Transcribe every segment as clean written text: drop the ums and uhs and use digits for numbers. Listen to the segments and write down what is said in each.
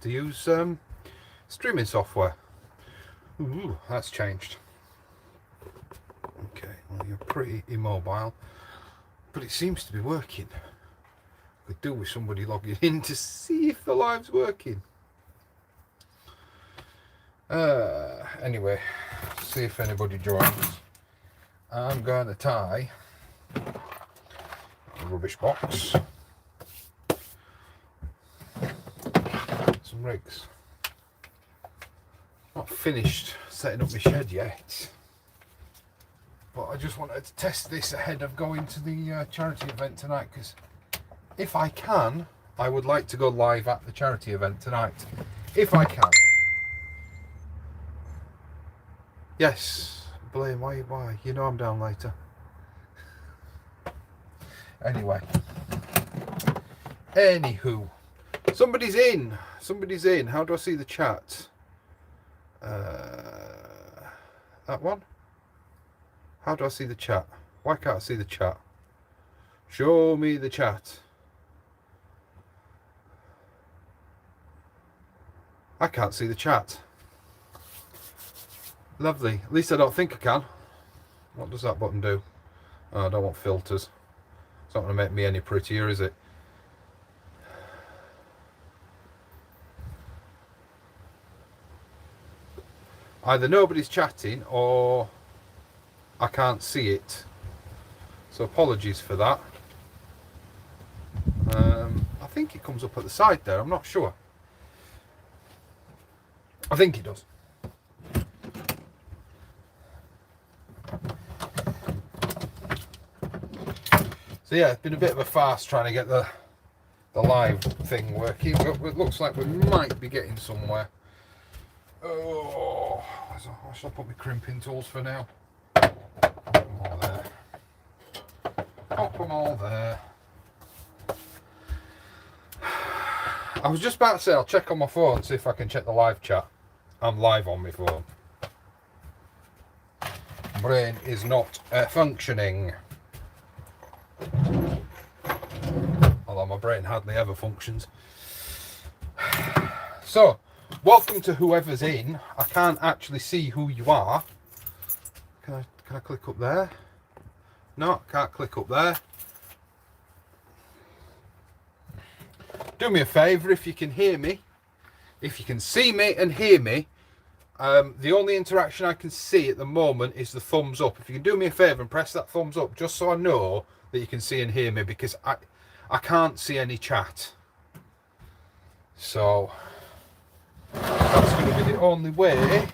to use streaming software. Ooh, that's changed. Okay, well, you're pretty immobile, but it seems to be working. Could do with somebody logging in to see if the live's working. Anyway, see if anybody joins. I'm going to tie a rubbish box, some rigs. Not finished setting up my shed yet, but I just wanted to test this ahead of going to the charity event tonight, because if I can, I would like to go live at the charity event tonight, if I can. Yes, Blaine, why? You know I'm down later. Anyway. Anywho. Somebody's in. How do I see the chat? That one? How do I see the chat? Why can't I see the chat? Show me the chat. I can't see the chat. Lovely. At least I don't think I can. What does that button do? Oh, I don't want filters. It's not going to make me any prettier, is it? Either nobody's chatting or I can't see it. So apologies for that. I think it comes up at the side there. I'm not sure. I think it does. So yeah, it's been a bit of a farce trying to get the live thing working, but it looks like we might be getting somewhere. Oh, I shall put my crimping tools for now. Pop them all there. Pop them all there. I was just about to say I'll check on my phone, see if I can check the live chat. I'm live on my phone. Brain is not functioning. Although my brain hardly ever functions. So, welcome to whoever's in. I can't actually see who you are. Can I click up there? No, can't click up there. Do me a favour, if you can hear me, if you can see me and hear me, the only interaction I can see at the moment is the thumbs up. If you can do me a favour and press that thumbs up, just so I know that you can see and hear me, because I can't see any chat. So that's going to be the only way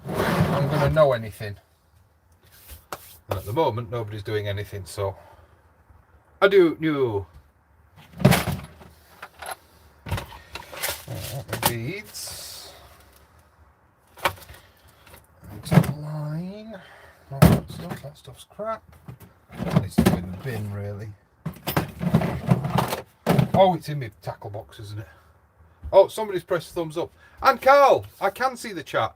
I'm going to know anything. And at the moment, nobody's doing anything, so I do know. Beads. Into the line. No, that stuff's crap. Needs to go in the bin, really. Oh, it's in my tackle box, isn't it? Oh, somebody's pressed thumbs up. And Carl, I can see the chat.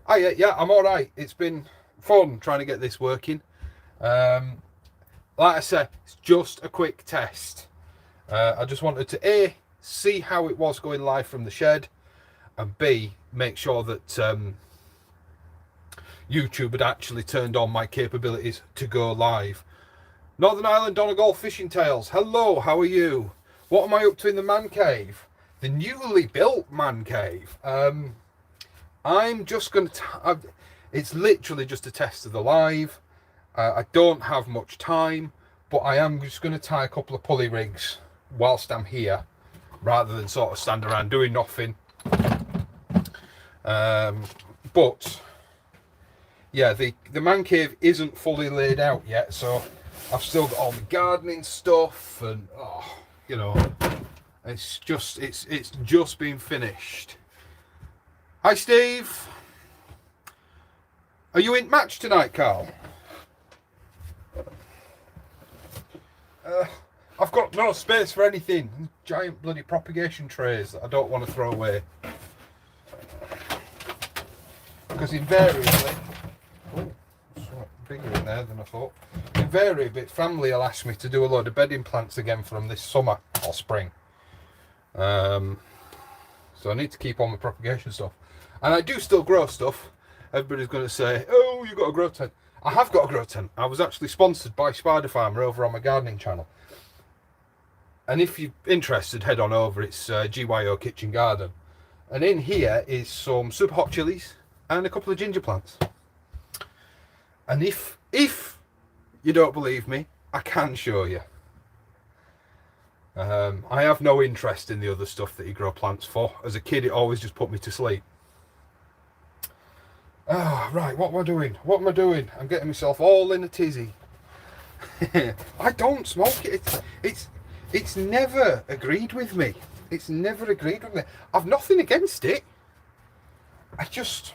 Oh, yeah, I'm all right. It's been fun trying to get this working. Like I said, it's just a quick test. I just wanted to A, see how it was going live from the shed, and B, make sure that YouTube had actually turned on my capabilities to go live. Northern Ireland Donegal Fishing Tales, hello, how are you? What am I up to in the man cave? The newly built man cave. I'm just going to, it's literally just a test of the live. I don't have much time, but I am just going to tie a couple of pulley rigs whilst I'm here, rather than sort of stand around doing nothing. But yeah, the man cave isn't fully laid out yet, so I've still got all my gardening stuff, and you know, it's just been finished. Hi Steve, are you in match tonight, Carl? I've got no space for anything. Giant bloody propagation trays that I don't want to throw away. Because invariably, it's bigger in there than I thought. Invariably, family will ask me to do a load of bedding plants again for them this summer or spring. So I need to keep on the propagation stuff. And I do still grow stuff. Everybody's going to say, oh, you've got a grow tent. I have got a grow tent. I was actually sponsored by Spider Farmer over on my gardening channel. And if you're interested, head on over. It's GYO Kitchen Garden. And in here is some super hot chilies and a couple of ginger plants. And if you don't believe me, I can show you. I have no interest in the other stuff that you grow plants for. As a kid, it always just put me to sleep. Ah, right, what am I doing? What am I doing? I'm getting myself all in a tizzy. I don't smoke it. It's never agreed with me. It's never agreed with me. I've nothing against it. I just,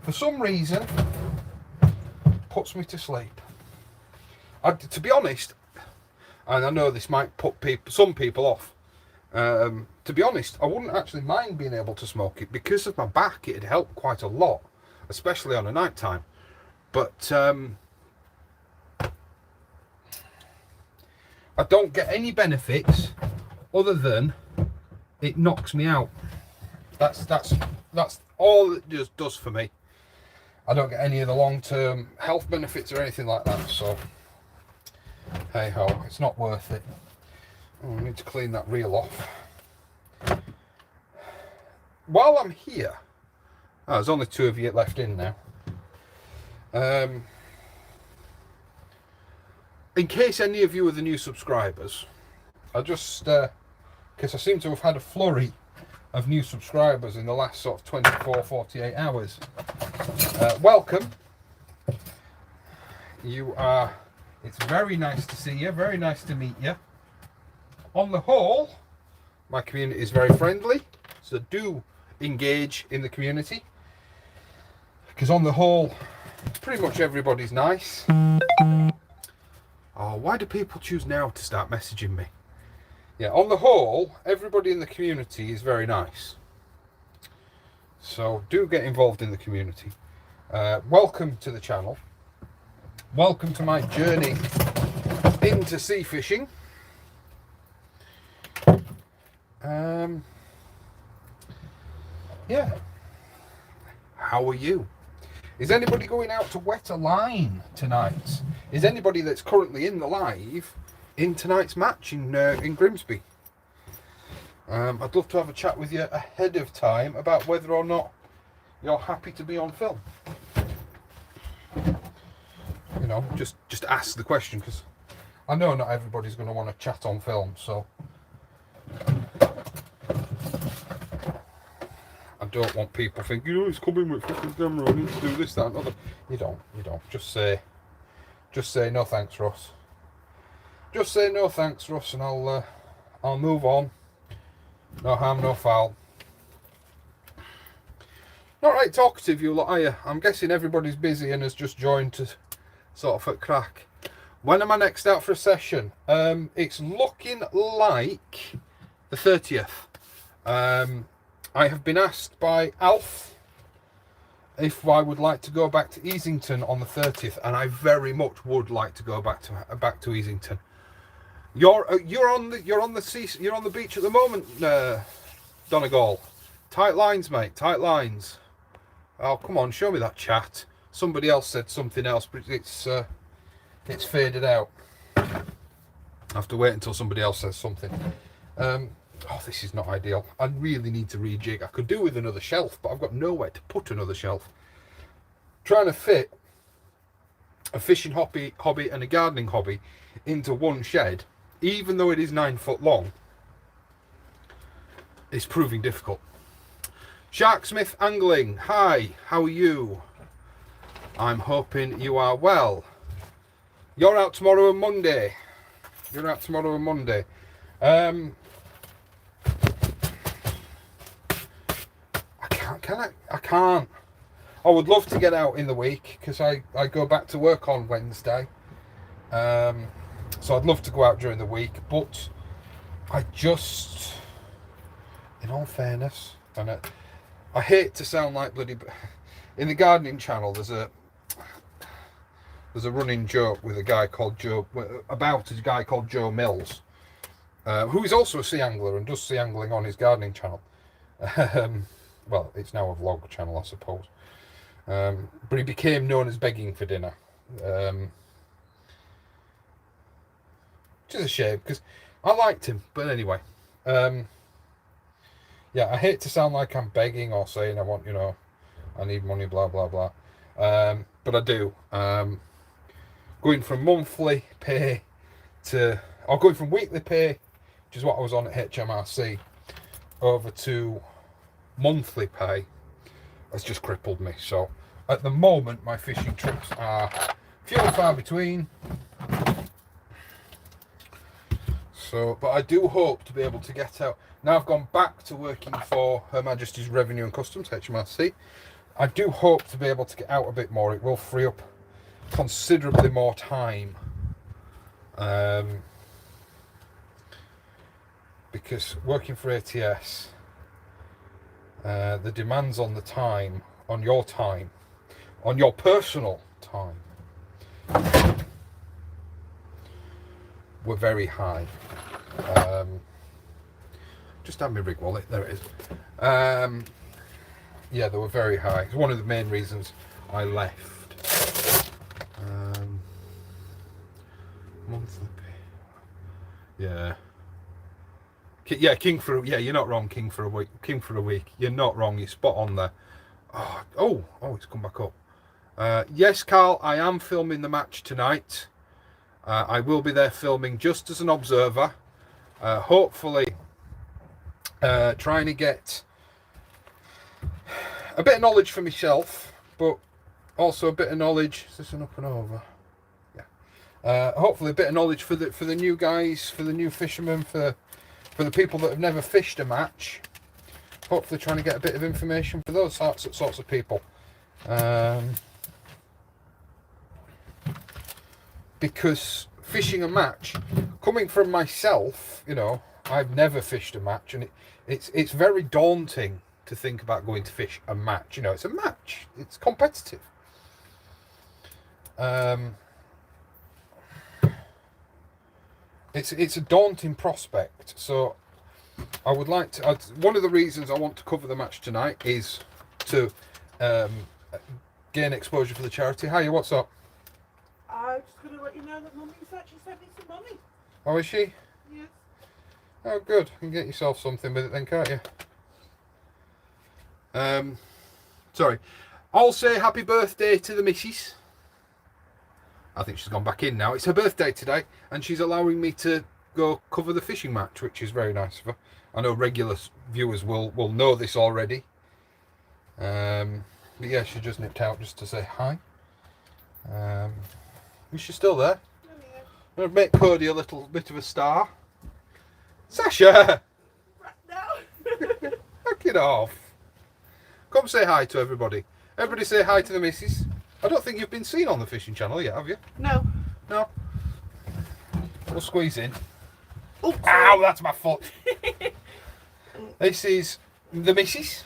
for some reason, puts me to sleep. To be honest, and I know this might put some people off. To be honest, I wouldn't actually mind being able to smoke it because of my back. It'd help quite a lot, especially on a night time. But I don't get any benefits other than it knocks me out. That's all it just does for me. I don't get any of the long-term health benefits or anything like that. So hey ho, it's not worth it. Oh, I need to clean that reel off. While I'm here, there's only 2 of you left in now. In case any of you are the new subscribers, I just, because I seem to have had a flurry of new subscribers in the last sort of 24, 48 hours. Welcome. You are, it's very nice to see you, very nice to meet you. On the whole, my community is very friendly, so do engage in the community. Because on the whole, pretty much everybody's nice. Oh, why do people choose now to start messaging me? Yeah, on the whole, everybody in the community is very nice. So do get involved in the community. Welcome to the channel. Welcome to my journey into sea fishing. Yeah. How are you? Is anybody going out to wet a line tonight? Is anybody that's currently in the live in tonight's match in Grimsby? I'd love to have a chat with you ahead of time about whether or not you're happy to be on film. You know, just ask the question, because I know not everybody's going to want to chat on film, so I don't want people thinking, you know, he's coming with fucking camera, I need to do this, that and other. You don't. Just say no thanks, Ross. Just say no thanks, Ross, and I'll move on. No harm, no foul. Not right talkative, you lot, are you? I'm guessing everybody's busy and has just joined to sort of at crack. When am I next out for a session? It's looking like the 30th. I have been asked by Alf if I would like to go back to Easington on the 30th, and I very much would like to go back to Easington. You're on the beach at the moment, Donegal. Tight lines, mate. Tight lines. Oh, come on, show me that chat. Somebody else said something else, but it's faded out. I have to wait until somebody else says something. Oh, this is not ideal. I really need to rejig. I could do with another shelf, but I've got nowhere to put another shelf. Trying to fit a fishing hobby and a gardening hobby into one shed, even though it is 9 foot long, is proving difficult. Sharksmith Angling, hi, how are you? I'm hoping you are well. You're out tomorrow and Monday. I can't. I would love to get out in the week because I go back to work on Wednesday. So I'd love to go out during the week, but I just, in all fairness, and I hate to sound like bloody, in the gardening channel there's a running joke with a guy called Joe Mills, who is also a sea angler and does sea angling on his gardening channel. Well, it's now a vlog channel, I suppose. But he became known as begging for dinner. Which is a shame, because I liked him. But anyway. Yeah, I hate to sound like I'm begging or saying I want, I need money, blah, blah, blah. But I do. Going from monthly pay or going from weekly pay, which is what I was on at HMRC, over to monthly pay has just crippled me. So at the moment, my fishing trips are few and far between. So, but I do hope to be able to get out. Now I've gone back to working for Her Majesty's Revenue and Customs, HMRC. I do hope to be able to get out a bit more. It will free up considerably more time. Because working for ATS, the demands on the time, on your personal time, were very high. Just have my rig wallet, there it is. Yeah, they were very high. It's one of the main reasons I left. Monthly pay. Yeah. Yeah, you're not wrong, King for a week. You're not wrong, you're spot on there. Oh, it's come back up. Yes, Carl, I am filming the match tonight. I will be there filming just as an observer. Hopefully, trying to get a bit of knowledge for myself, but also a bit of knowledge. Is this an up and over? Yeah. Hopefully, a bit of knowledge for the new guys, for the new fishermen, for the people that have never fished a match. Hopefully, trying to get a bit of information for those sorts of people. Because fishing a match, coming from myself, I've never fished a match, and it's very daunting to think about going to fish a match. It's a match. It's competitive. It's a daunting prospect. So I would like to. One of the reasons I want to cover the match tonight is to gain exposure for the charity. Hiya, what's up? I'm just going to let you know that Mummy's actually sent me some money. Oh, is she? Yes. Oh, good. You can get yourself something with it then, can't you? Sorry. I'll say happy birthday to the missus. I think she's gone back in now. It's her birthday today, and she's allowing me to go cover the fishing match, which is very nice of her. I know regular viewers will know this already. But yeah, she just nipped out just to say hi. Is she still there? Oh, yeah. I'm going to make Cody a little bit of a star. Sasha! No. Knock it off. Come say hi to everybody. Everybody say hi to the missus. I don't think you've been seen on the fishing channel yet, have you? No. No? We'll squeeze in. Oh, ow, that's my foot. This is the missus.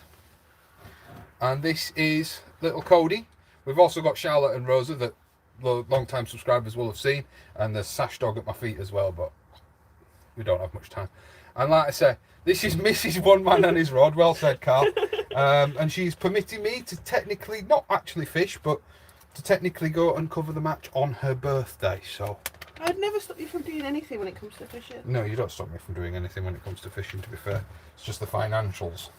And this is little Cody. We've also got Charlotte and Rosa that long-time subscribers will have seen. And there's Sash Dog at my feet as well, but we don't have much time. And like I say, this is Mrs. One Man and His Rod. Well said, Carl. And she's permitting me to technically, not actually fish, but to technically go and cover the match on her birthday. So I'd never stop you from doing anything when it comes to fishing. no, you don't stop me from doing anything when it comes to fishing, to be fair. It's just the financials.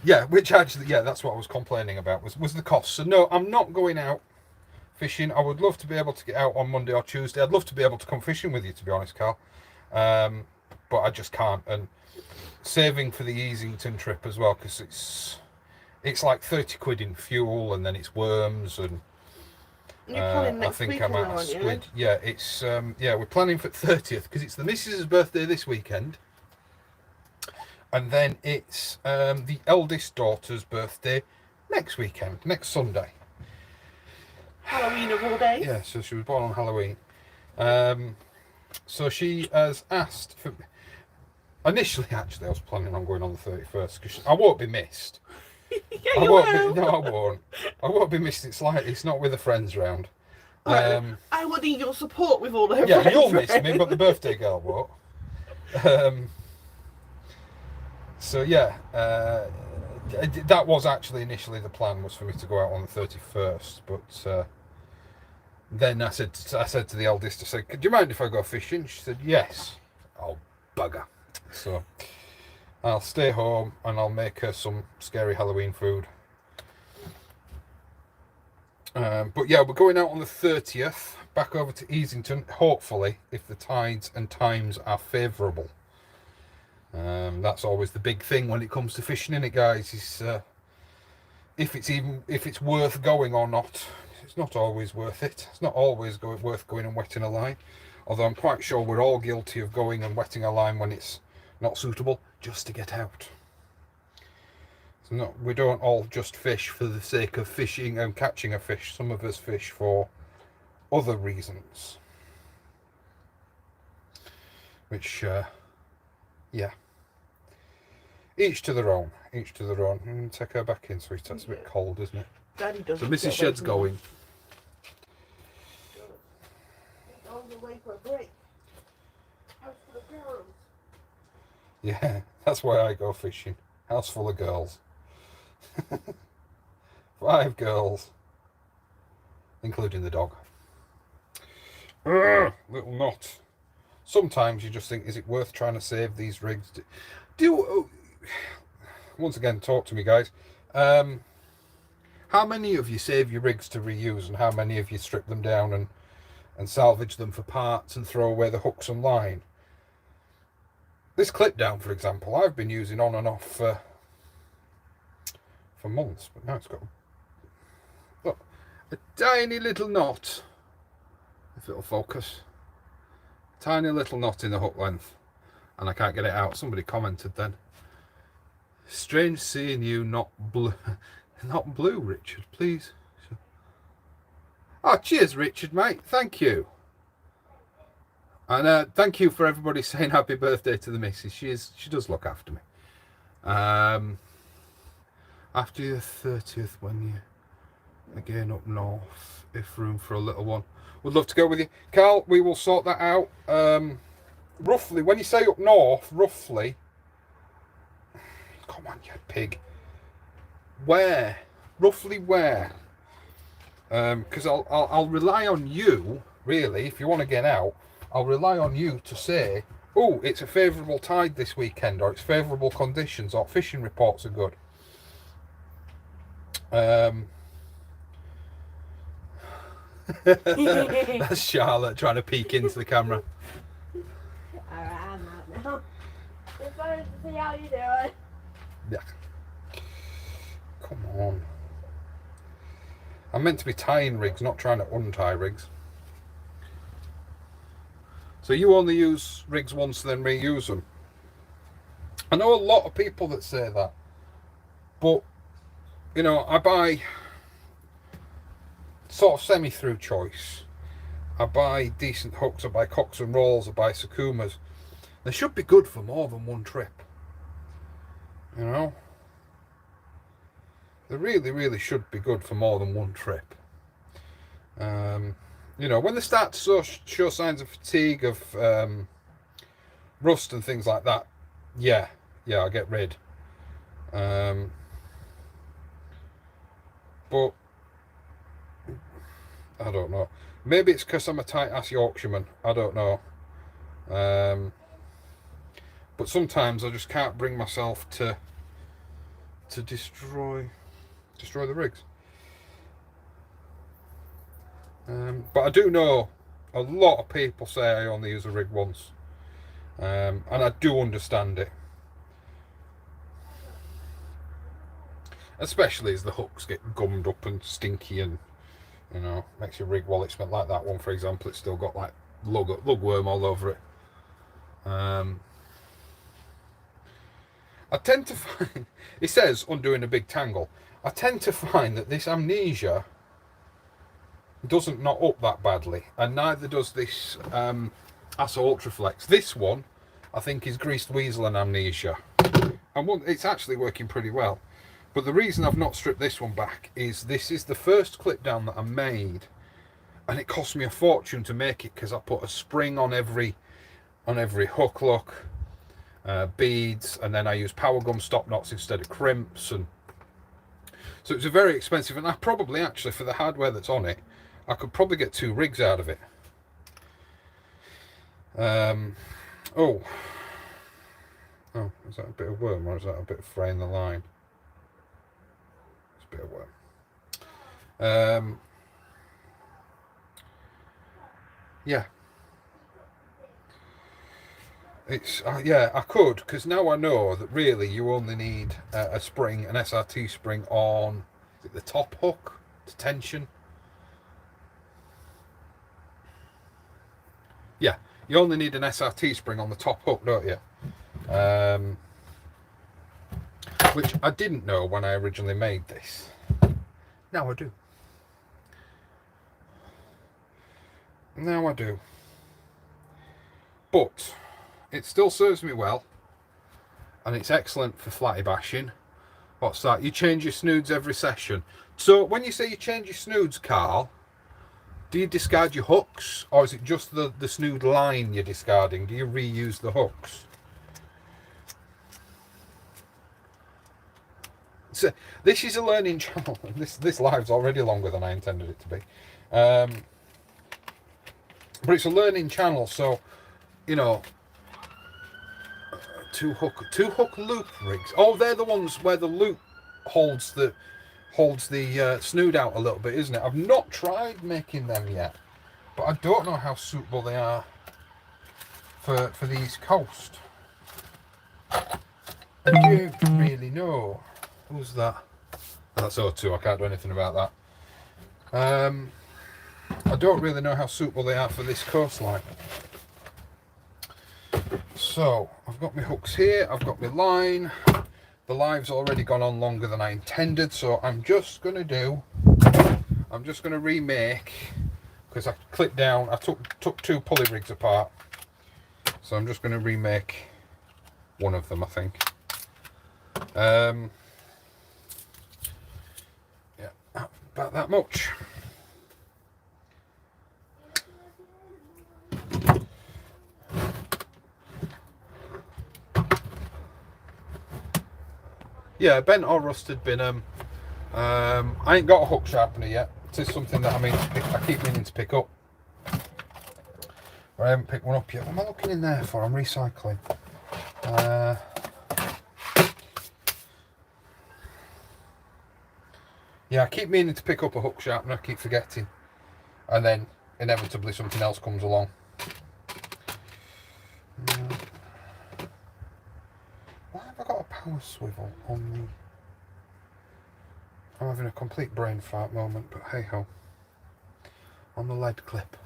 Yeah, which actually, yeah, that's what I was complaining about, was the cost. So no, I'm not going out fishing. I would love to be able to get out on Monday or Tuesday. I'd love to be able to come fishing with you, to be honest, Carl. But I just can't. And saving for the Easington trip as well, because it's like 30 quid in fuel, and then it's worms, and You're planning I next think week, I'm out of squid. Yeah, it's yeah, we're planning for 30th because it's the missus's birthday this weekend, and then it's the eldest daughter's birthday next weekend, next Sunday. Halloween of all days. Yeah, so she was born on Halloween. So she has asked for. Initially, actually, I was planning on going on the 31st because I won't be missed. Yeah, I you won't will. be, no, I won't. I won't be missed. It's not with the friends round. Right, I will need your support with all her Yeah, friends. you'll miss me, but the birthday girl won't. So yeah, that was actually initially the plan, was for me to go out on the 31st, but then I said to the eldest, I said, "Do you mind if I go fishing?" She said, "Yes." Oh, bugger. So I'll stay home and I'll make her some scary Halloween food. But yeah, we're going out on the 30th, back over to Easington, hopefully, if the tides and times are favourable. That's always the big thing when it comes to fishing, innit, guys? Is if it's worth going or not. It's not always worth it. It's not always worth going and wetting a line. Although I'm quite sure we're all guilty of going and wetting a line when it's not suitable, just to get out. We don't all just fish for the sake of fishing and catching a fish. Some of us fish for other reasons. Which, yeah. Each to their own. Each to their own. Take her back in, sweetheart. It's a bit cold, isn't it? Daddy doesn't. So Mrs. Shed's going. He's away for a break. House full of girls. Yeah, that's why I go fishing. House full of girls. 5 girls. Including the dog. Little knot. Sometimes you just think, is it worth trying to save these rigs? Once again, talk to me, guys. How many of you save your rigs to reuse, and how many of you strip them down and salvage them for parts and throw away the hooks and line? This clip down, for example, I've been using on and off for months, but now it's got, look, a tiny little knot, if it'll focus, tiny little knot in the hook length, and I can't get it out. Somebody commented then, strange seeing you not blue, not blue, Richard, please. Oh, cheers, Richard, mate, thank you. And thank you for everybody saying happy birthday to the missus. She does look after me. After the 30th, when you again up north, if room for a little one, would love to go with you, Carl. We will sort that out. Roughly, when you say up north, roughly, come on, you pig, where, roughly where? Because I'll rely on you, really, if you want to get out. I'll rely on you to say, oh, it's a favourable tide this weekend, or it's favourable conditions, or fishing reports are good. That's Charlotte trying to peek into the camera. Alright, I'm out now. Just wanted to see how you doing. Yeah. Come on. I'm meant to be tying rigs, not trying to untie rigs. So you only use rigs once and then reuse them. I know a lot of people that say that, but you know, I buy sort of semi-through choice. I buy decent hooks, I buy cocks and rolls, I buy Sakumas. They should be good for more than one trip. You know? They really, really should be good for more than one trip. You know, when they start to show signs of fatigue, of rust and things like that, yeah, I get rid. But I don't know. Maybe it's because I'm a tight-ass Yorkshireman. I don't know. But sometimes I just can't bring myself to destroy the rigs. But I do know a lot of people say I only use a rig once, and I do understand it, especially as the hooks get gummed up and stinky, and you know, makes your rig wallet smell like that one, for example. It's still got like lugworm all over it. I tend to find, it says undoing a big tangle, I tend to find that this Amnesia doesn't knot up that badly, and neither does this Asa Ultraflex. This one I think is Greased Weasel and Amnesia, and it's actually working pretty well. But the reason I've not stripped this one back is this is the first clip down that I made, and it cost me a fortune to make it because I put a spring on every hook look, beads, and then I use power gum stop knots instead of crimps, and so it's a very expensive, and I probably actually, for the hardware that's on it, I could probably get 2 rigs out of it. Oh, is that a bit of worm, or is that a bit of fraying the line? It's a bit of worm. Yeah. It's yeah, I could, because now I know that really you only need a spring, an SRT spring on, is it the top hook to tension? Yeah, you only need an SRT spring on the top hook, don't you? Which I didn't know when I originally made this. Now I do. Now I do. But it still serves me well, and it's excellent for flatty bashing. What's that? You change your snoods every session. So when you say you change your snoods, Carl, do you discard your hooks, or is it just the snood line you're discarding? Do you reuse the hooks? So this is a learning channel. This live's already longer than I intended it to be, but it's a learning channel. So, you know, two hook loop rigs. Oh, they're the ones where the loop holds the snood out a little bit, isn't it? I've not tried making them yet, but I don't know how suitable they are for the East Coast. I don't really know. Who's that? That's O2. I can't do anything about that. I don't really know how suitable they are for this coastline. So I've got my hooks here, I've got my line. The live's already gone on longer than I intended, so I'm just gonna remake, because I clipped down, I took 2 pulley rigs apart, so I'm just gonna remake one of them, I think. Yeah, about that much. Yeah, bent or rusted Binham. I ain't got a hook sharpener yet. It is something that I keep meaning to pick up. But I haven't picked one up yet. What am I looking in there for? I'm recycling. Yeah, I keep meaning to pick up a hook sharpener. I keep forgetting. And then inevitably something else comes along. Why have I got a power swivel on the... I'm having a complete brain fart moment, but hey ho. On the lead clip.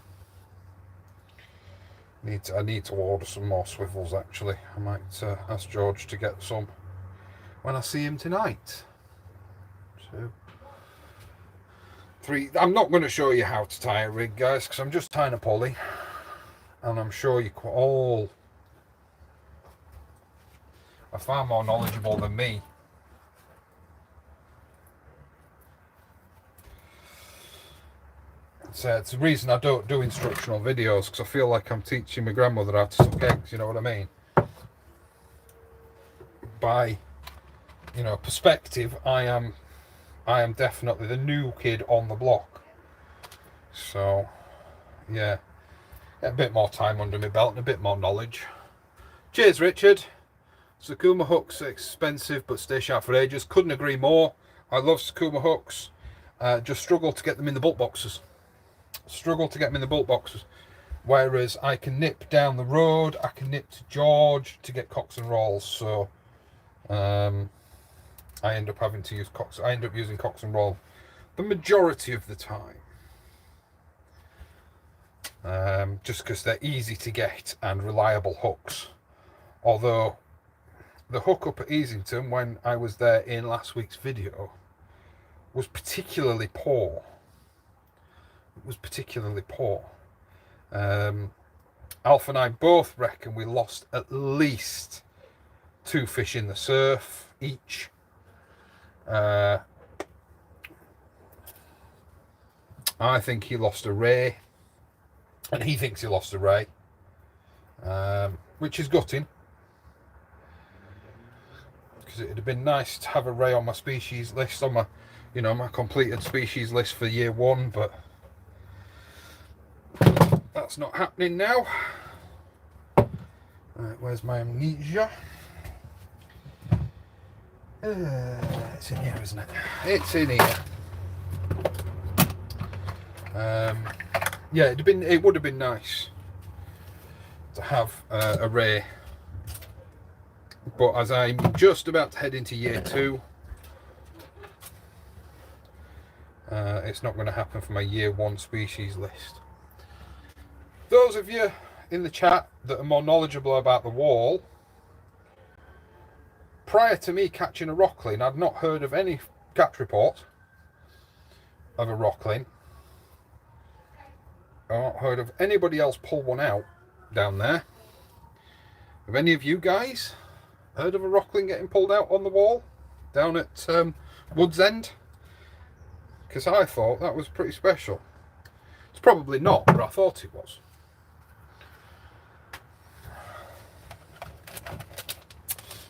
I need to order some more swivels actually. I might ask George to get some when I see him tonight. 2, 3. I'm not going to show you how to tie a rig, guys, because I'm just tying a pulley. And I'm sure you all are far more knowledgeable than me. So it's the reason I don't do instructional videos, because I feel like I'm teaching my grandmother how to suck eggs, you know what I mean? By, you know, perspective, I am definitely the new kid on the block. So, yeah, get a bit more time under my belt and a bit more knowledge. Cheers, Richard. Sakuma hooks are expensive, but stay sharp for ages. Couldn't agree more. I love Sakuma hooks. Just struggle to get them in the bulk boxes. Whereas I can nip down the road, I can nip to George to get cocks and rolls. So I end up having to use cocks. I end up using cocks and roll the majority of the time, just because they're easy to get and reliable hooks. Although the hook up at Easington when I was there in last week's video was particularly poor. It was particularly poor. Alf and I both reckon we lost at least 2 fish in the surf each. I think he lost a ray, and he thinks he lost a ray, which is gutting. because it'd have been nice to have a ray on my species list, on my, you know, my completed species list for year 1, but that's not happening now. Right, where's my amnesia? It's in here, isn't it? It's in here. Yeah, it would have been nice to have a ray, but as I'm just about to head into year 2, it's not going to happen for my year 1 species list. Those of you in the chat that are more knowledgeable about the wall, prior to me catching a rockling, I'd not heard of any catch report of a rockling. I've not heard of anybody else pull one out down there. Have any of you guys heard of a rockling getting pulled out on the wall down at Woods End? Because I thought that was pretty special. It's probably not, but I thought it was.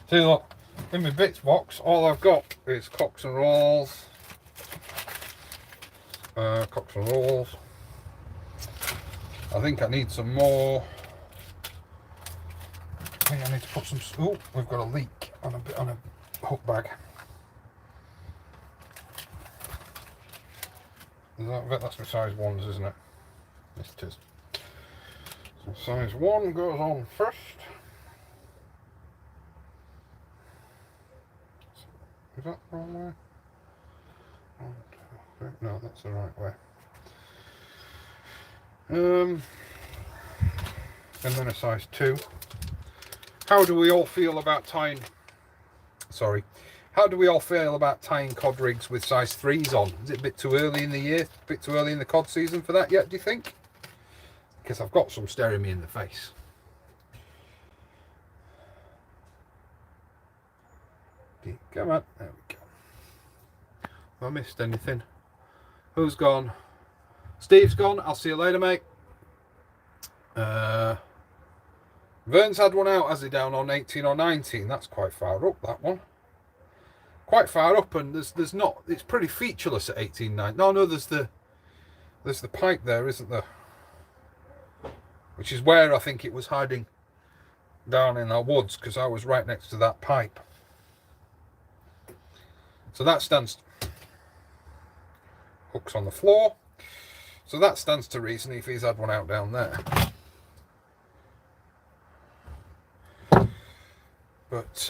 See, look, in my bits box, all I've got is cocks and rolls. Cocks and rolls. I think I need some more. I think I need to put some. Oh, we've got a leak on a hook bag. I bet that's my size 1s, isn't it? Yes, it is. So size 1 goes on first. Is that the wrong way? 1, 2, 3. No, that's the right way. And then a size 2. How do we all feel about tying? Sorry. How do we all feel about tying cod rigs with size 3s on? Is it a bit too early in the year? A bit too early in the cod season for that yet, do you think? Because I've got some staring me in the face. Come on. There we go. Have I missed anything? Who's gone? Steve's gone. I'll see you later, mate. Vern's had one out, has he, down on 18 or 19? That's quite far up, that one. Quite far up, and there's not. It's pretty featureless at 18, 9. No, there's the pipe there, isn't there? Which is where I think it was hiding down in our woods, because I was right next to that pipe. So that stands. Hooks on the floor. So that stands to reason if he's had one out down there. But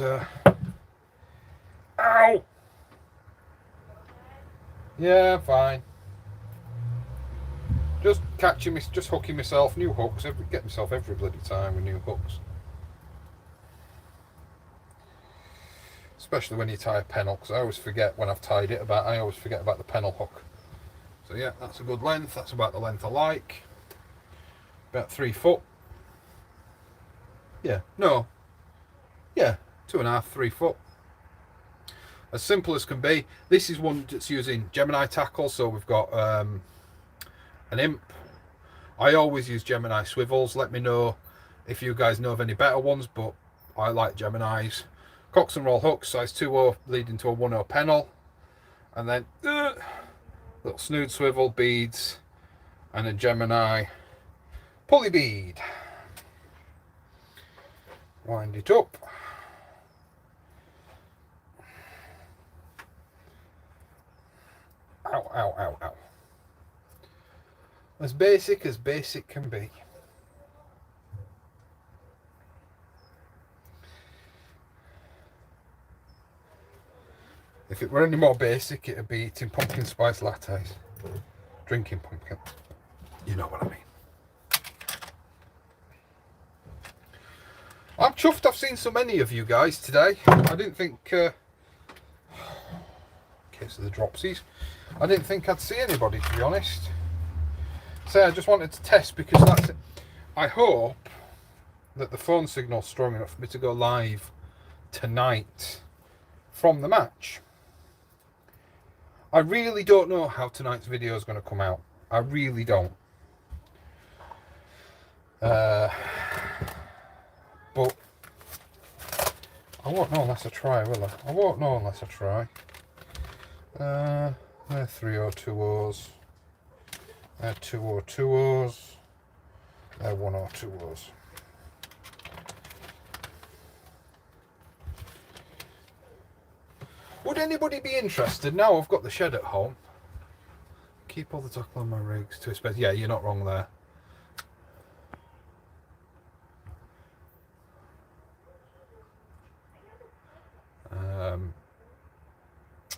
ow! Yeah, fine. Just hooking myself new hooks. Get myself every bloody time with new hooks. Especially when you tie a pennel, because I always forget when I've tied it I always forget about the pennel hook. So yeah, that's a good length. That's about the length I like. About 3 foot. Yeah, no. Yeah, 2.5, 3 foot. As simple as can be. This is one that's using Gemini tackle, so we've got an imp. I always use Gemini swivels. Let me know if you guys know of any better ones, but I like Geminis. Cocks and roll hooks, size 2.0 leading to a 1.0 pennel, and then little snood swivel beads and a Gemini pulley bead. Wind it up. Ow, ow, ow, ow. As basic can be. If it were any more basic, it'd be eating pumpkin spice lattes. Drinking pumpkin. You know what I mean. I'm chuffed I've seen so many of you guys today. I didn't think... case of the dropsies. I didn't think I'd see anybody, to be honest. So I just wanted to test, because that's it. I hope that the phone signal's strong enough for me to go live tonight from the match. I really don't know how tonight's video is going to come out. I really don't. But I won't know unless I try, will I? I won't know unless I try. They're 302Os. They're 202Os. They're 102Os. Would anybody be interested? Now I've got the shed at home. Keep all the tackle on my rigs to a space. Yeah, you're not wrong there.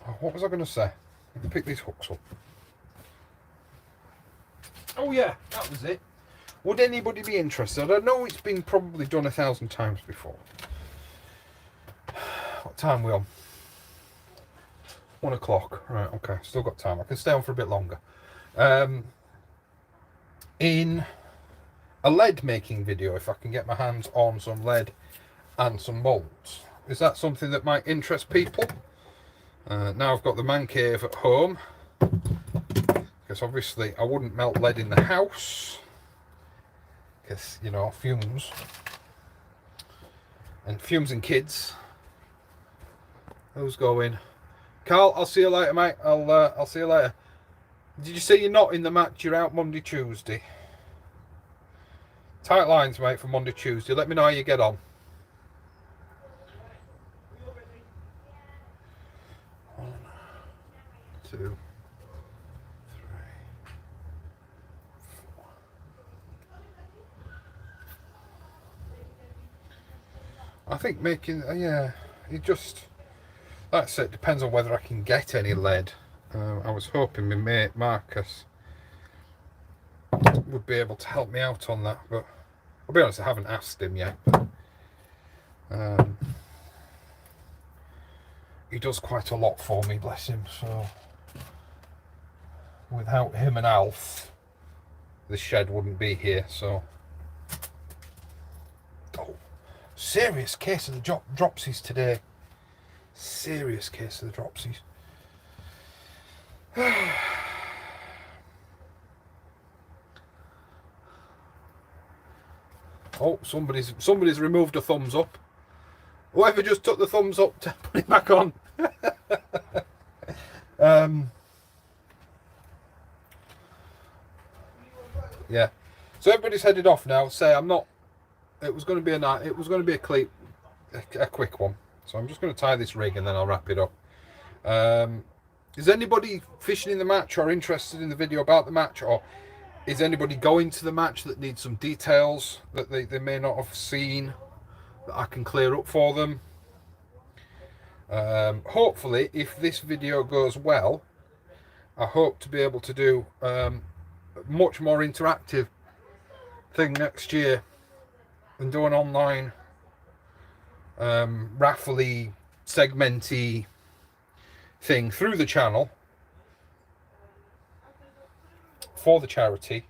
Oh, what was I going to say? Let me pick these hooks up. Oh yeah, that was it. Would anybody be interested? I know it's been probably done 1,000 times before. What time are we on? 1 o'clock. Right, okay, still got time. I can stay on for a bit longer. In a lead making video, if I can get my hands on some lead and some molds. Is that something that might interest people? Now I've got the man cave at home, because obviously I wouldn't melt lead in the house, because, you know, fumes and kids. Who's going? Carl, I'll see you later, mate. I'll see you later. Did you say you're not in the match? You're out Monday, Tuesday. Tight lines, mate, for Monday, Tuesday. Let me know how you get on. Two, three, four. I think making, yeah, it just, that's it, depends on whether I can get any lead. I was hoping my mate Marcus would be able to help me out on that, but I'll be honest, I haven't asked him yet. He does quite a lot for me, bless him, so without him and Alf, the shed wouldn't be here, so. Oh, serious case of the dropsies today. Serious case of the dropsies. Oh, somebody's removed a thumbs up. Whoever just took the thumbs up to put it back on. Yeah. So everybody's headed off now. Say I'm not. It was going to be a night. It was going to be a quick one. So I'm just going to tie this rig and then I'll wrap it up. Is anybody fishing in the match or interested in the video about the match, or is anybody going to the match that needs some details that they may not have seen that I can clear up for them? Hopefully, if this video goes well, I hope to be able to do a much more interactive thing next year and do an online raffle-y, segmenty thing through the channel for the charity.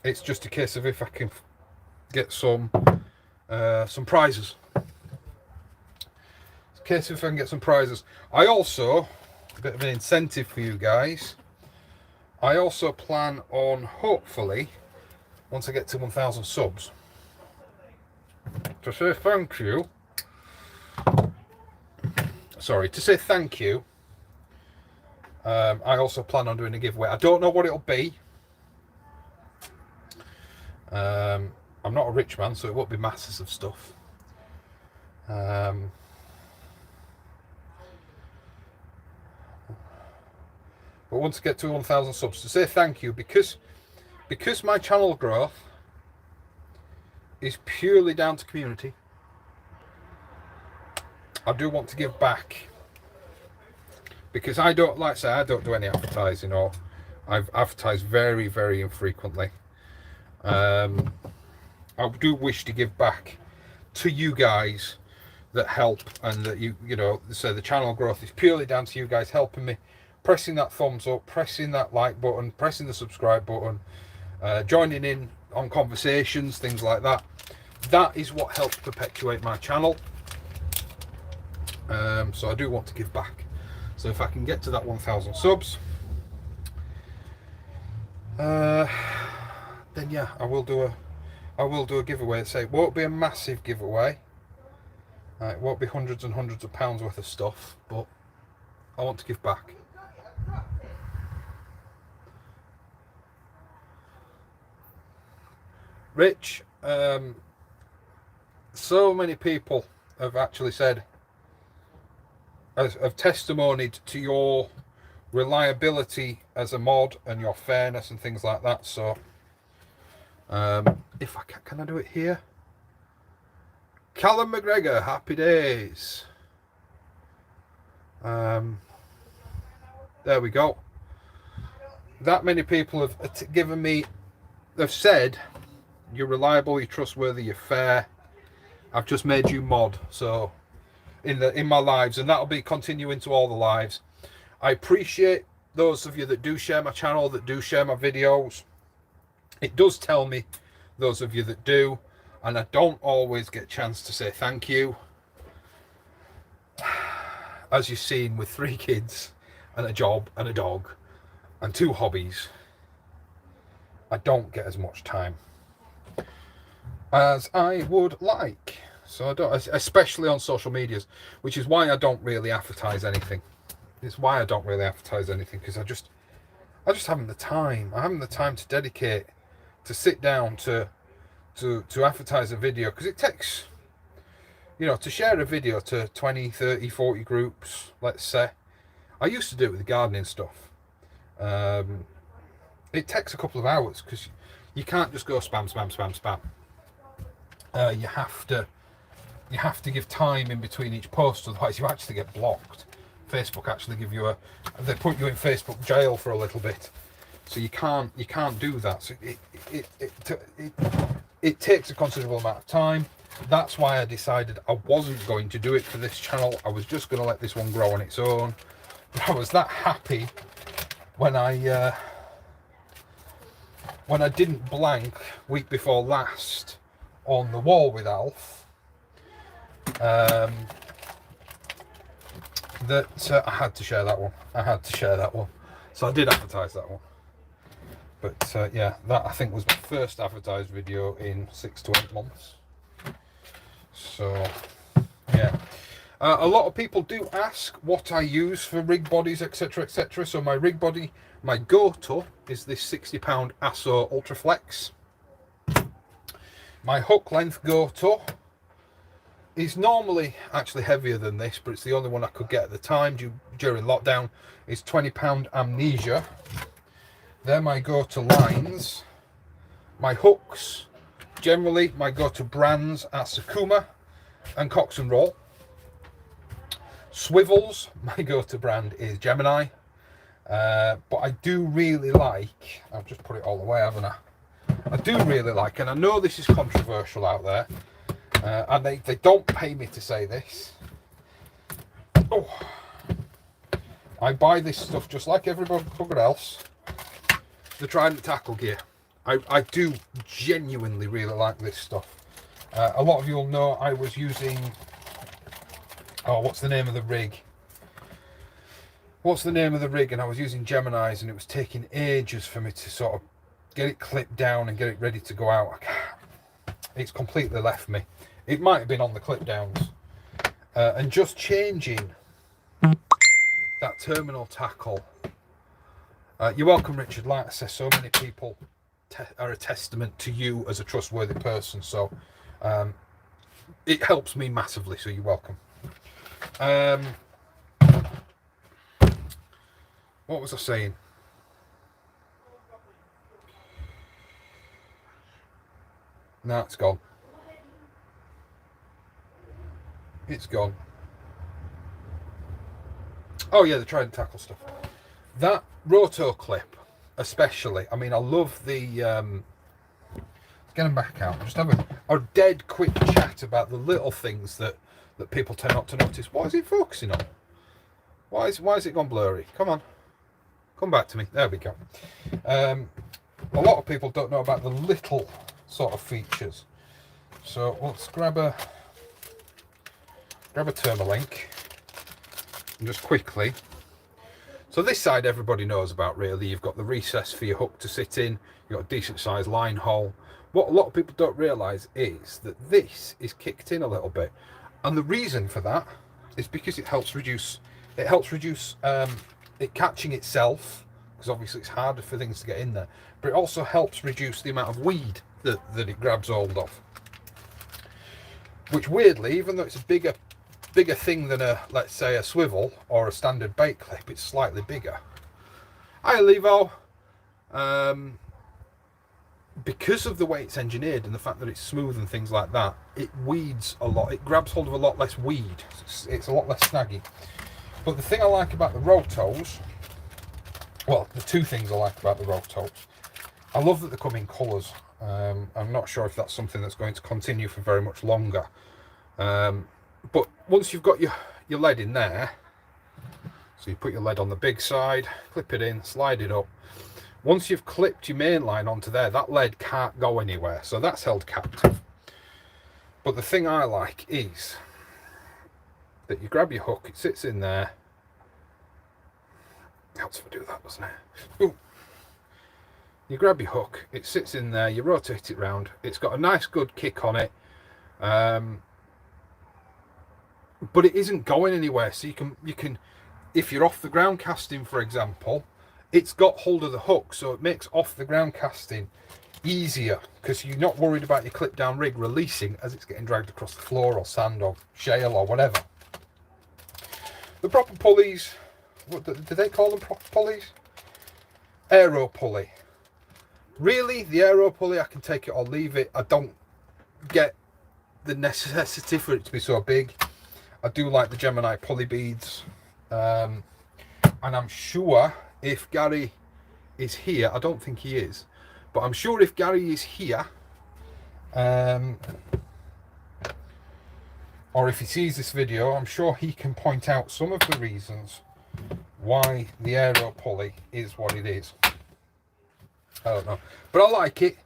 It's just a case of if I can get some prizes. It's a case of if I can get some prizes. I also, a bit of an incentive for you guys, I also plan on, hopefully, once I get to 1,000 subs, to say thank you. Sorry, to say thank you. I also plan on doing a giveaway. I don't know what it'll be. I'm not a rich man, so it won't be masses of stuff. But once I get to 1,000 subs, to say thank you, because my channel growth is purely down to community. I do want to give back, because I don't, like I say, I don't do any advertising, or I've advertised very, very infrequently. I do wish to give back to you guys that help, and that you know, so the channel growth is purely down to you guys helping me, pressing that thumbs up, pressing that like button, pressing the subscribe button, joining in on conversations, things like that. That is what helps perpetuate my channel. So I do want to give back. So if I can get to that 1,000 subs, then yeah, I will do I will do a giveaway. Say it won't be a massive giveaway. It won't be hundreds and hundreds of pounds worth of stuff, but I want to give back. Rich, so many people have actually said, have testimonied to your reliability as a mod and your fairness and things like that. So if I can I do it here? Callum McGregor, happy days. There we go. That many people have given me, they've said you're reliable, you're trustworthy, you're fair. I've just made you mod, so in my lives, and that'll be continuing to all the lives. I appreciate those of you that do share my channel, that do share my videos. It does tell me, those of you that do, and I don't always get a chance to say thank you. As you've seen, with 3 kids and a job and a dog and 2 hobbies, I don't get as much time as I would like. So I don't, especially on social medias, which is why I don't really advertise anything. It's why I don't really advertise anything, because I just haven't the time. I haven't the time to dedicate to sit down to advertise a video, because it takes, you know, to share a video to 20, 30, 40 groups, let's say. I used to do it with the gardening stuff. It takes a couple of hours, because you can't just go spam, spam, spam, spam. You have to give time in between each post, otherwise you actually get blocked. Facebook actually give you they put you in Facebook jail for a little bit, so you can't do that. So it takes a considerable amount of time. That's why I decided I wasn't going to do it for this channel. I was just going to let this one grow on its own. But I was that happy when I didn't blank week before last on the wall with Alf, that I had to share that one. I had to share that one. So I did advertise that one. But yeah, that I think was my first advertised video in 6 to 8 months. So yeah, a lot of people do ask what I use for rig bodies, etc, etc. So my rig body, my go-to is this £60 ASSO Ultraflex. My hook length go-to is normally actually heavier than this, but it's the only one I could get at the time during lockdown. Is £20 Amnesia. They're my go-to lines. My hooks, generally my go-to brands are Sakuma and Cox and Roll. Swivels, my go-to brand is Gemini. But I do really like, I've just put it all away, haven't I? I do really like, and I know this is controversial out there, and they don't pay me to say this. Oh, I buy this stuff just like everybody else. The Trident tackle gear. I do genuinely really like this stuff. A lot of you will know I was using, oh, what's the name of the rig? What's the name of the rig? And I was using Gemini's, and it was taking ages for me to sort of get it clipped down and get it ready to go out. It's completely left me. It might have been on the clip downs. And just changing that terminal tackle. You're welcome, Richard. Like I say, so many people are a testament to you as a trustworthy person. So it helps me massively. So you're welcome. What was I saying? No, it's gone. It's gone. Oh yeah, the Trident tackle stuff. That roto clip, especially. I mean, I love the. Let's get them back out. Just have a dead quick chat about the little things that people tend not to notice. What is it focusing on? Why is it gone blurry? Come on, come back to me. There we go. A lot of people don't know about the little sort of features. So let's grab a Thermalink and just quickly. So this side everybody knows about really. You've got the recess for your hook to sit in. You've got a decent sized line hole. what a lot of people don't realise is that this is kicked in a little bit, and the reason for that is because it helps reduce it catching itself, because obviously it's harder for things to get in there, but it also helps reduce the amount of weed that it grabs hold of, which weirdly, even though it's a bigger thing than let's say a swivel or a standard bait clip, it's slightly bigger. Hi Levo. Because of the way it's engineered and the fact that it's smooth and things like that, it weeds a lot. It grabs hold of a lot less weed. It's a lot less snaggy. But the thing I like about the Rotos, well, the two things I like about the Rotos, I love that they come in colours. I'm not sure if that's something that's going to continue for very much longer. But once you've got your lead in there, so you put your lead on the big side, clip it in, slide it up. Once you've clipped your main line onto there, that lead can't go anywhere, so that's held captive. But the thing I like is that you grab your hook, it sits in there. Helps if I do that, doesn't it? Ooh. You grab your hook, it sits in there, you rotate it round. It's got a nice good kick on it, but it isn't going anywhere. So you can, if you're off the ground casting, for example, it's got hold of the hook, so it makes off the ground casting easier because you're not worried about your clip down rig releasing as it's getting dragged across the floor or sand or shale or whatever. The proper pulleys, what do they call them? Proper pulleys? Aero pulley. Really, the aero pulley, I can take it or leave it. I don't get the necessity for it to be so big. I do like the Gemini pulley beads, and I'm sure if Gary is here, I don't think he is, but I'm sure if Gary is here, or if he sees this video, I'm sure he can point out some of the reasons why the aero pulley is what it is. I don't know, but I like it.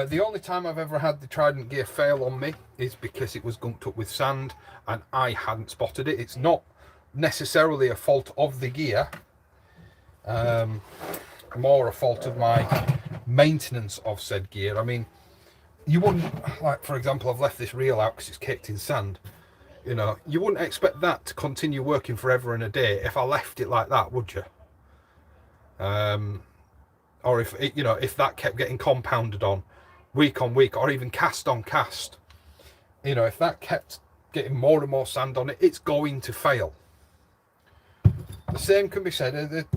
The only time I've ever had the Trident gear fail on me is because it was gunked up with sand and I hadn't spotted it. It's not necessarily a fault of the gear, more a fault of my maintenance of said gear. I mean, you wouldn't, like for example, I've left this reel out because it's caked in sand. You know, you wouldn't expect that to continue working forever and a day if I left it like that, would you? Or if it, you know, if that kept getting compounded on week, or even cast on cast, you know, if that kept getting more and more sand on it, it's going to fail. The same can be said of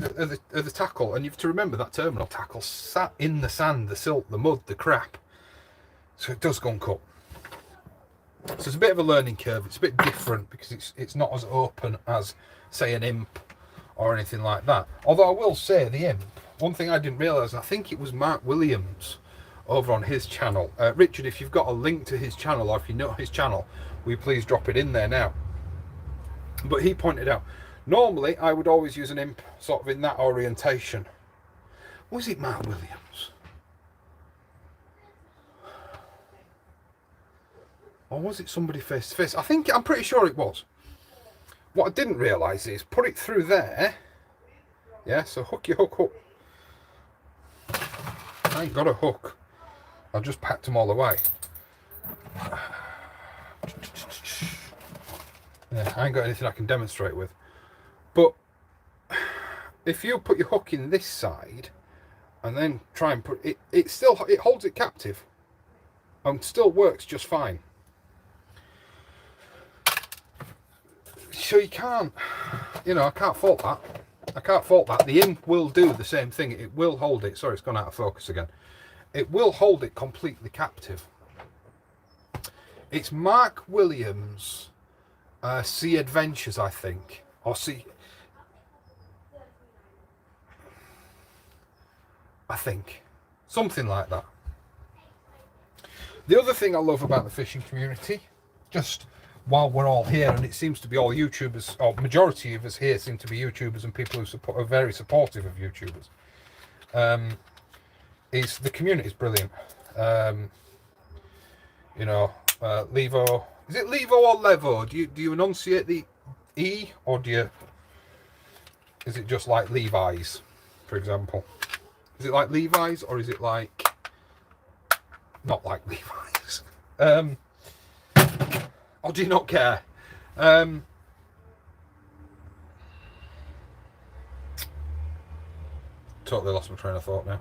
the tackle, and you have to remember that terminal tackle sat in the sand, the silt, the mud, the crap, so it does gunk up. So it's a bit of a learning curve. It's a bit different because it's not as open as, say, an imp or anything like that. Although I will say the imp, one thing I didn't realise, I think it was Mark Williams over on his channel. Richard, if you've got a link to his channel, or if you know his channel, will you please drop it in there now? But he pointed out, normally I would always use an imp sort of in that orientation. Was it Mark Williams? Or was it somebody face to face? I'm pretty sure it was. What I didn't realise is put it through there. Yeah, so hook your hook up. I ain't got a hook. I've just packed them all away. Yeah, I ain't got anything I can demonstrate with. But if you put your hook in this side and then try and put it, it holds it captive and still works just fine. So you can't, you know, I can't fault that. I can't fault that. The imp will do the same thing. It will hold it. Sorry, it's gone out of focus again. It will hold it completely captive. It's Mark Williams' Sea Adventures, I think, or Sea. I think something like that. The other thing I love about the fishing community, just while we're all here, and it seems to be all YouTubers, or majority of us here seem to be YouTubers and people who are very supportive of YouTubers, is the community is brilliant. You know, Levo, is it Levo or Levo? Do you enunciate the E, or is it just like Levi's, for example? Is it like Levi's, or is it like Not like Levi's. Or do you not care? Totally lost my train of thought now.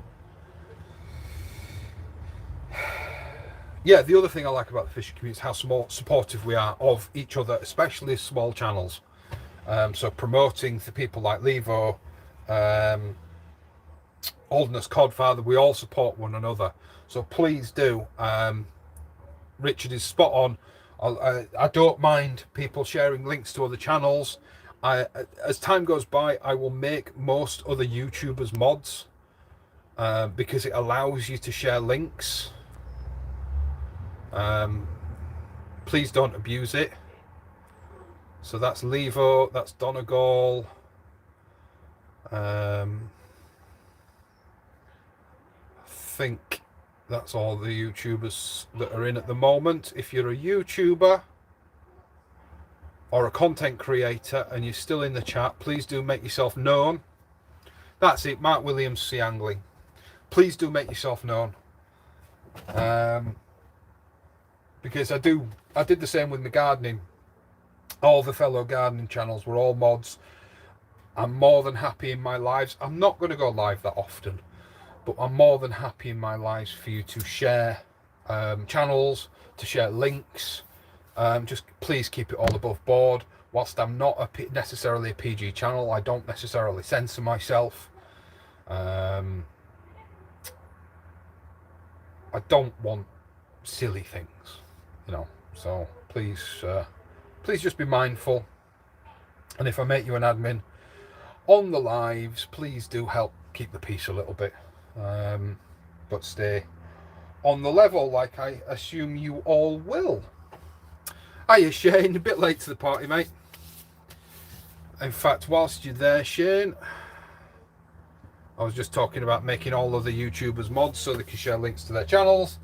Yeah, the other thing I like about the fishing community is how supportive we are of each other, especially small channels. So promoting the people like Levo, Holderness Cod Father, we all support one another. So please do. Richard is spot on. I don't mind people sharing links to other channels. As time goes by, I will make most other YouTubers mods because it allows you to share links. Please don't abuse it. So that's Levo, that's Donegal. I think that's all the YouTubers that are in at the moment. If you're a YouTuber or a content creator and you're still in the chat, please do make yourself known. That's it, Mark Williams, Sea Angling. Please do make yourself known. Because I did the same with my gardening. All the fellow gardening channels were all mods. I'm more than happy in my lives. I'm not going to go live that often, but I'm more than happy in my lives for you to share channels, to share links. Just please keep it all above board. Whilst I'm not necessarily a PG channel, I don't necessarily censor myself. I don't want silly things, you know. So please just be mindful. And if I make you an admin on the lives, please do help keep the peace a little bit. But stay on the level, like I assume you all will. Hiya Shane, a bit late to the party, mate. In fact, whilst you're there, Shane, I was just talking about making all other YouTubers mods so they can share links to their channels.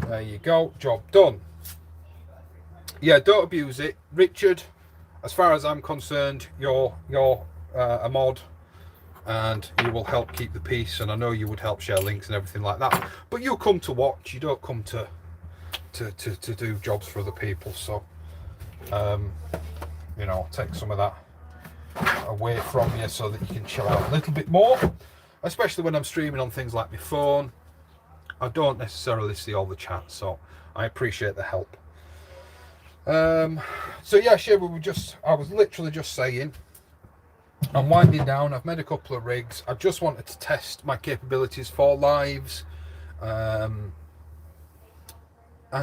There you go, job done. Yeah, don't abuse it. Richard, as far as I'm concerned, you're a mod and you will help keep the peace, and I know you would help share links and everything like that. But you come to watch, you don't come to do jobs for other people. So, you know, take some of that away from you so that you can chill out a little bit more, especially when I'm streaming on things like my phone. I don't necessarily see all the chat, so I appreciate the help. So yeah, Shane, I was literally just saying, I'm winding down. I've made a couple of rigs. I just wanted to test my capabilities for lives, and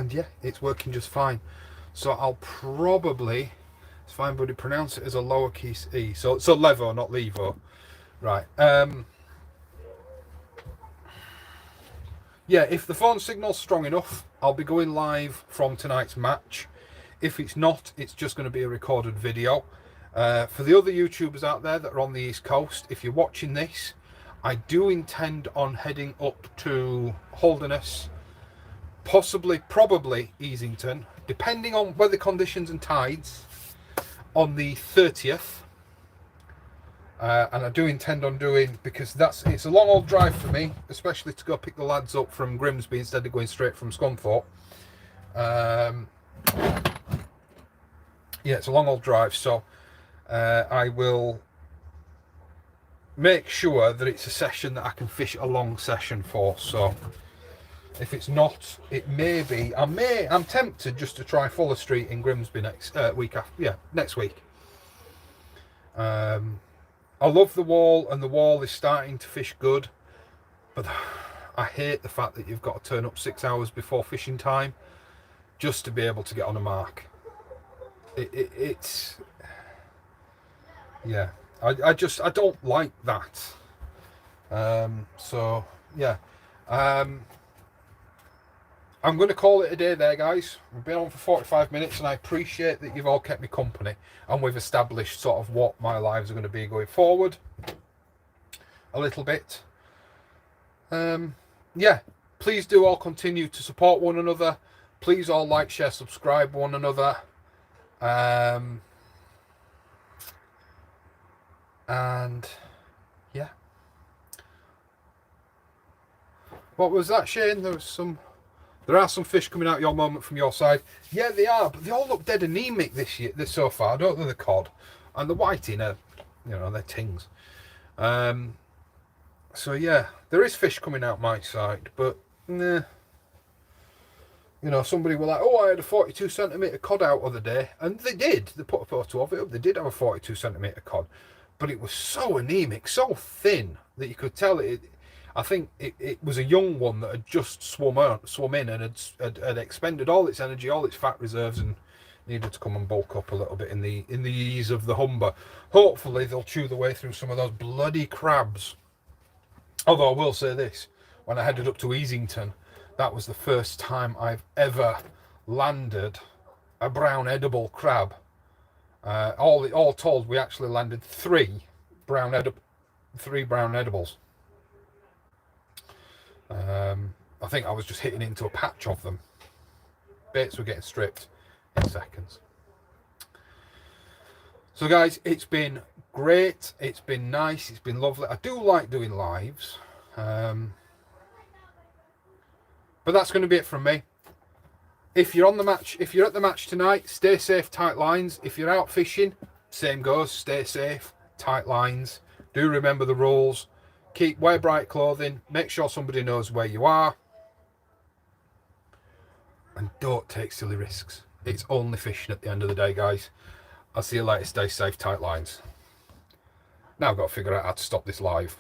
yeah, it's working just fine. So I'll probably, it's fine, buddy, pronounce it as a lowercase e. So Levo, not Levo, right? Yeah, if the phone signal's strong enough, I'll be going live from tonight's match. If it's not, it's just going to be a recorded video. For the other YouTubers out there that are on the East Coast, if you're watching this, I do intend on heading up to Holderness, probably Easington, depending on weather conditions and tides, on the 30th. And I do intend on doing, because it's a long old drive for me, especially to go pick the lads up from Grimsby instead of going straight from Scunthorpe. Yeah, it's a long old drive, so I will make sure that it's a session that I can fish a long session for. So if it's not, it may be, I'm tempted just to try Fuller Street in Grimsby next week after, yeah, next week. I love the wall, and the wall is starting to fish good, but I hate the fact that you've got to turn up 6 hours before fishing time just to be able to get on a mark. It's yeah, I don't like that. So yeah, I'm going to call it a day there, guys. We've been on for 45 minutes, and I appreciate that you've all kept me company, and we've established sort of what my lives are going to be going forward a little bit. Yeah, please do all continue to support one another. Please all like, share, subscribe one another. And yeah, what was that, Shane? There was some There are some fish coming out your moment from your side. Yeah, they are, but they all look dead anemic this year, this so far, don't they, the cod? And the whiting are, you know, they're tings. So yeah, there is fish coming out my side, but nah. You know, somebody were like, oh, I had a 42 centimetre cod out the other day. And they did. They put a photo of it up. They did have a 42 centimetre cod. But it was so anemic, so thin, that you could tell it. I think it was a young one that had just swum in and had expended all its energy, all its fat reserves, and needed to come and bulk up a little bit in the ease of the Humber. Hopefully they'll chew the way through some of those bloody crabs. Although I will say this, when I headed up to Easington, that was the first time I've ever landed a brown edible crab. All told, we actually landed three brown edibles. I think I was just hitting into a patch of them. Baits were getting stripped in seconds. So guys, it's been great. It's been nice. It's been lovely. I do like doing lives. But that's going to be it from me. If you're on the match, if you're at the match tonight, stay safe, tight lines. If you're out fishing, same goes, stay safe, tight lines. Do remember the rules. Wear bright clothing. Make sure somebody knows where you are. And don't take silly risks. It's only fishing at the end of the day, guys. I'll see you later. Stay safe, tight lines. Now I've got to figure out how to stop this live.